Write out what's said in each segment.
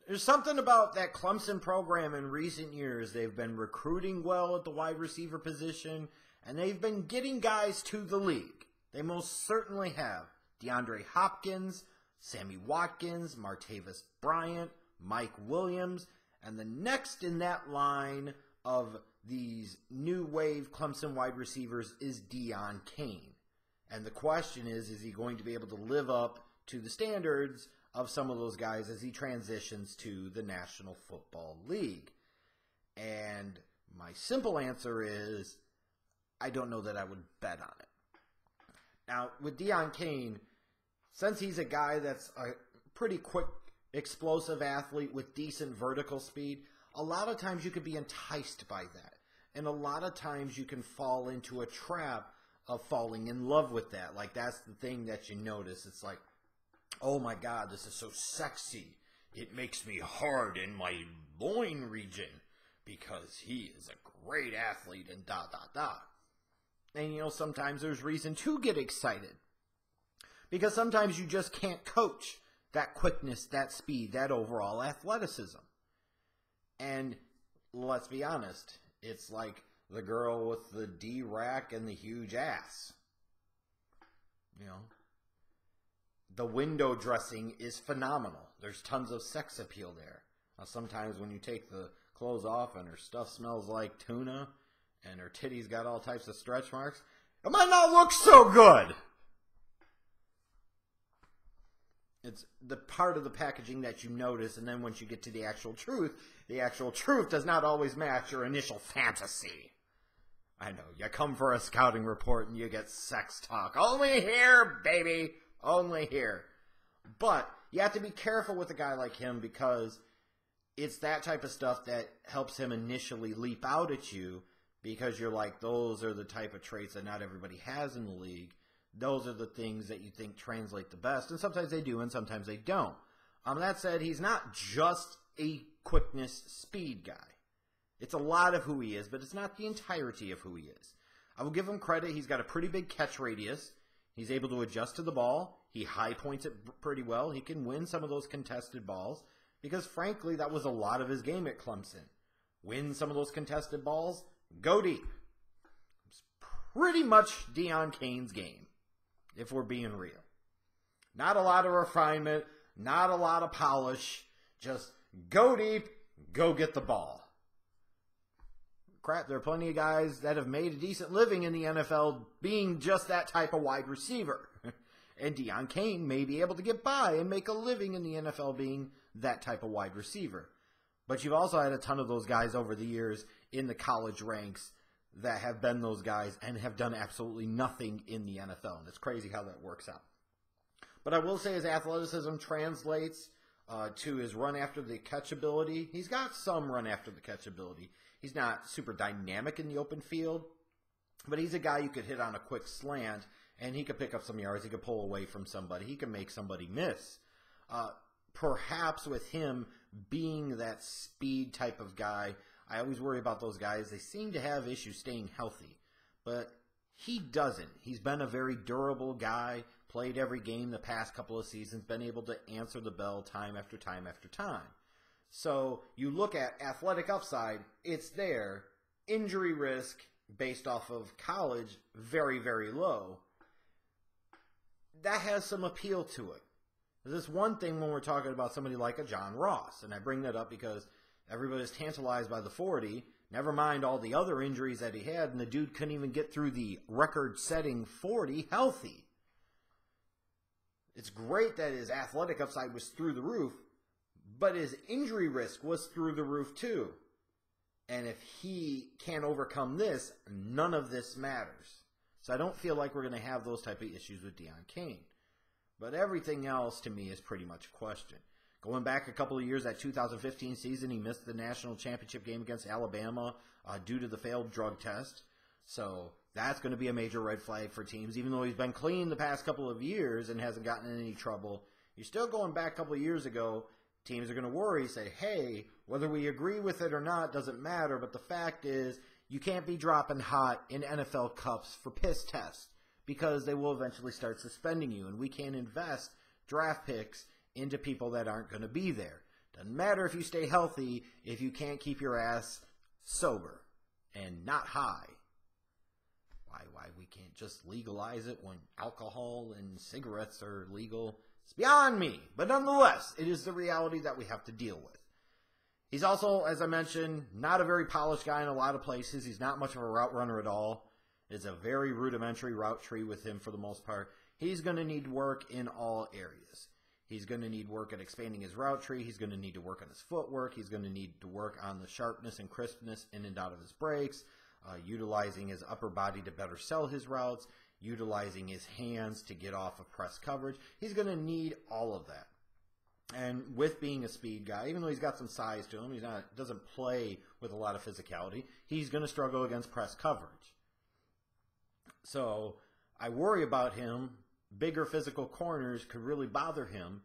There's something about that Clemson program in recent years. They've been recruiting well at the wide receiver position, and they've been getting guys to the league. They most certainly have. DeAndre Hopkins, Sammy Watkins, Martavis Bryant, Mike Williams, and the next in that line of these new wave Clemson wide receivers is Deon Cain. And the question is he going to be able to live up to the standards of some of those guys as he transitions to the National Football League? And my simple answer is, I don't know that I would bet on it. Now, with Deon Cain, since he's a guy that's a pretty quick, explosive athlete with decent vertical speed, a lot of times you could be enticed by that. And a lot of times you can fall into a trap of falling in love with that. Like, that's the thing that you notice. It's like, oh my God, this is so sexy. It makes me hard in my loin region because he is a great athlete and And, you know, sometimes there's reason to get excited because sometimes you just can't coach that quickness, that speed, that overall athleticism. And let's be honest, it's like the girl with the D-rack and the huge ass. You know, the window dressing is phenomenal. There's tons of sex appeal there. Now, sometimes when you take the clothes off and her stuff smells like tuna and her titties got all types of stretch marks, it might not look so good. It's the part of the packaging that you notice, and then once you get to the actual truth does not always match your initial fantasy. I know, you come for a scouting report and you get sex talk. Only here, baby. Only here. But you have to be careful with a guy like him because it's that type of stuff that helps him initially leap out at you because you're like, those are the type of traits that not everybody has in the league. Those are the things that you think translate the best. And sometimes they do and sometimes they don't. That said, he's not just a quickness speed guy. It's a lot of who he is, but it's not the entirety of who he is. I will give him credit. He's got a pretty big catch radius. He's able to adjust to the ball. He high points it pretty well. He can win some of those contested balls because, frankly, that was a lot of his game at Clemson. Win some of those contested balls, go deep. It's pretty much Deon Cain's game, if we're being real. Not a lot of refinement, not a lot of polish, just go deep, go get the ball. Crap, there are plenty of guys that have made a decent living in the NFL being just that type of wide receiver. And Deon Cain may be able to get by and make a living in the NFL being that type of wide receiver. But you've also had a ton of those guys over the years in the college ranks that have been those guys and have done absolutely nothing in the NFL. And it's crazy how that works out. But I will say his athleticism translates to his run after the catch ability. He's got some run after the catch ability. He's not super dynamic in the open field, but he's a guy you could hit on a quick slant, and he could pick up some yards. He could pull away from somebody. He can make somebody miss. Perhaps with him being that speed type of guy, I always worry about those guys. They seem to have issues staying healthy, but he doesn't. He's been a very durable guy, played every game the past couple of seasons, been able to answer the bell time after time after time. So you look at athletic upside, it's there. Injury risk based off of college, very, very low. That has some appeal to it. There's one thing when we're talking about somebody like a John Ross, and I bring that up because everybody's tantalized by the 40, never mind all the other injuries that he had, and the dude couldn't even get through the record-setting 40 healthy. It's great that his athletic upside was through the roof, but his injury risk was through the roof too. And if he can't overcome this, none of this matters. So I don't feel like we're going to have those type of issues with Deon Cain. But everything else to me is pretty much a question. Going back a couple of years, that 2015 season, he missed the national championship game against Alabama due to the failed drug test. So that's going to be a major red flag for teams. Even though he's been clean the past couple of years and hasn't gotten in any trouble, you're still going back a couple of years ago. Teams are going to worry, say, hey, whether we agree with it or not doesn't matter, but the fact is you can't be dropping hot in NFL cups for piss tests because they will eventually start suspending you, and we can't invest draft picks into people that aren't going to be there. Doesn't matter if you stay healthy if you can't keep your ass sober and not high. Why we can't just legalize it when alcohol and cigarettes are legal? It's beyond me. But nonetheless, it is the reality that we have to deal with. He's also, as I mentioned, not a very polished guy in a lot of places. He's not much of a route runner at all. It's a very rudimentary route tree with him for the most part. He's going to need work in all areas. He's going to need work at expanding his route tree. He's going to need to work on his footwork. He's going to need to work on the sharpness and crispness in and out of his breaks, utilizing his upper body to better sell his routes, utilizing his hands to get off of press coverage. He's going to need all of that. And with being a speed guy, even though he's got some size to him, doesn't play with a lot of physicality, he's going to struggle against press coverage. So I worry about him. Bigger physical corners could really bother him.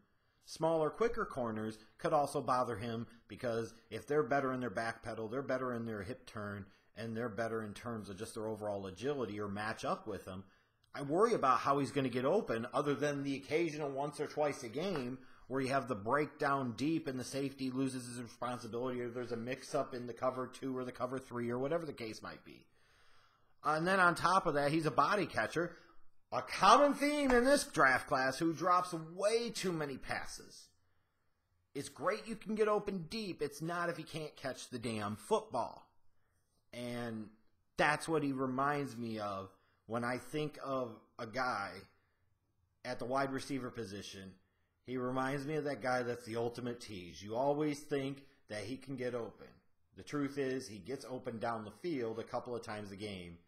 Smaller, quicker corners could also bother him because if they're better in their back pedal, they're better in their hip turn, and they're better in terms of just their overall agility or match up with him, I worry about how he's going to get open other than the occasional once or twice a game where you have the breakdown deep and the safety loses his responsibility or there's a mix-up in the cover 2 or the cover 3 or whatever the case might be. And then on top of that, he's a body catcher. A common theme in this draft class who drops way too many passes. It's great you can get open deep. It's not if you can't catch the damn football. And that's what he reminds me of when I think of a guy at the wide receiver position. He reminds me of that guy that's the ultimate tease. You always think that he can get open. The truth is he gets open down the field a couple of times a game.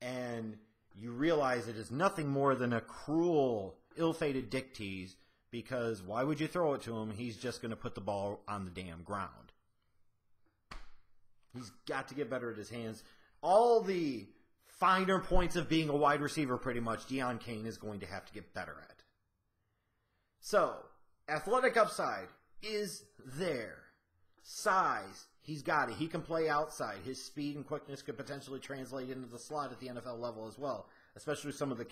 And you realize it is nothing more than a cruel, ill-fated dick tease because why would you throw it to him? He's just going to put the ball on the damn ground. He's got to get better at his hands. All the finer points of being a wide receiver, pretty much, Deon Cain is going to have to get better at. So, athletic upside is there. Size, he's got it. He can play outside. His speed and quickness could potentially translate into the slot at the NFL level as well, especially some of the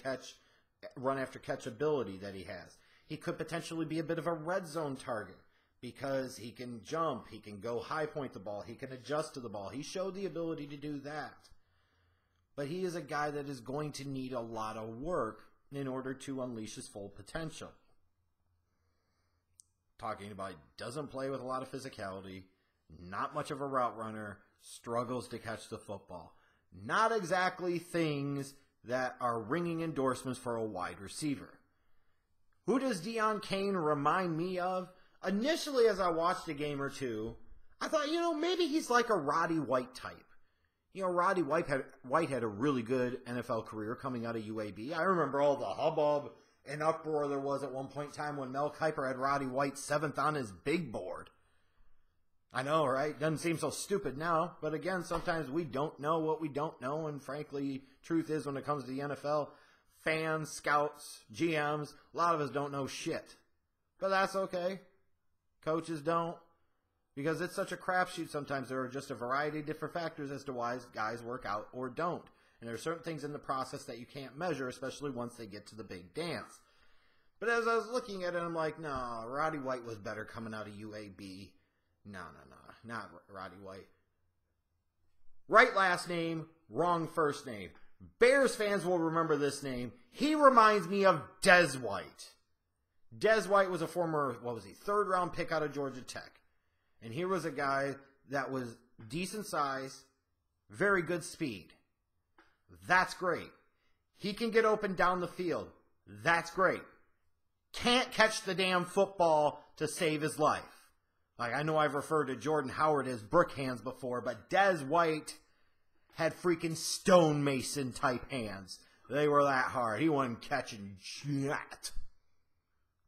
run after catch ability that he has. He could potentially be a bit of a red zone target because he can jump, he can go high point the ball, he can adjust to the ball. He showed the ability to do that. But he is a guy that is going to need a lot of work in order to unleash his full potential. Talking about doesn't play with a lot of physicality, not much of a route runner, struggles to catch the football. Not exactly things that are ringing endorsements for a wide receiver. Who does Deon Cain remind me of? Initially, as I watched a game or two, I thought, maybe he's like a Roddy White type. Roddy White had a really good NFL career coming out of UAB. I remember all the hubbub and uproar there was at one point in time when Mel Kiper had Roddy White 7th on his big board. I know, right? Doesn't seem so stupid now. But again, sometimes we don't know what we don't know. And frankly, truth is when it comes to the NFL, fans, scouts, GMs, a lot of us don't know shit. But that's okay. Coaches don't. Because it's such a crapshoot sometimes. There are just a variety of different factors as to why guys work out or don't. And there are certain things in the process that you can't measure, especially once they get to the big dance. But as I was looking at it, I'm like, no, Roddy White was better coming out of UAB. No, not Roddy White. Right last name, wrong first name. Bears fans will remember this name. He reminds me of Des White. Des White was a former, 3rd round pick out of Georgia Tech. And here was a guy that was decent size, very good speed. That's great. He can get open down the field. That's great. Can't catch the damn football to save his life. Like, I know I've referred to Jordan Howard as brick hands before, but Des White had freaking stonemason type hands. They were that hard. He wasn't catching jack.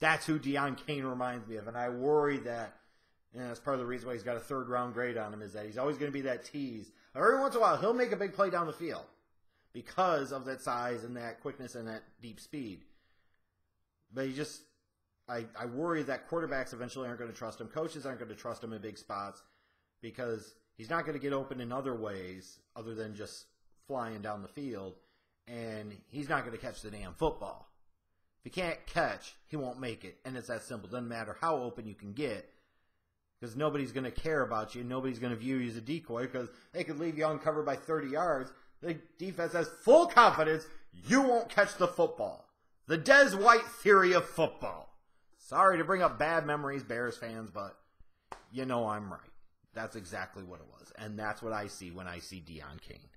That's who Deon Cain reminds me of, and I worry that, that's part of the reason why he's got a 3rd round grade on him, is that he's always going to be that tease. Every once in a while, he'll make a big play down the field because of that size and that quickness and that deep speed. But he just, I worry that quarterbacks eventually aren't going to trust him. Coaches aren't going to trust him in big spots because he's not going to get open in other ways other than just flying down the field, and he's not going to catch the damn football. If he can't catch, he won't make it, and it's that simple. Doesn't matter how open you can get. because nobody's going to care about you. Nobody's going to view you as a decoy because they could leave you uncovered by 30 yards. The defense has full confidence you won't catch the football. The Des White theory of football. Sorry to bring up bad memories, Bears fans, but you know I'm right. That's exactly what it was. And that's what I see when I see Deon Cain.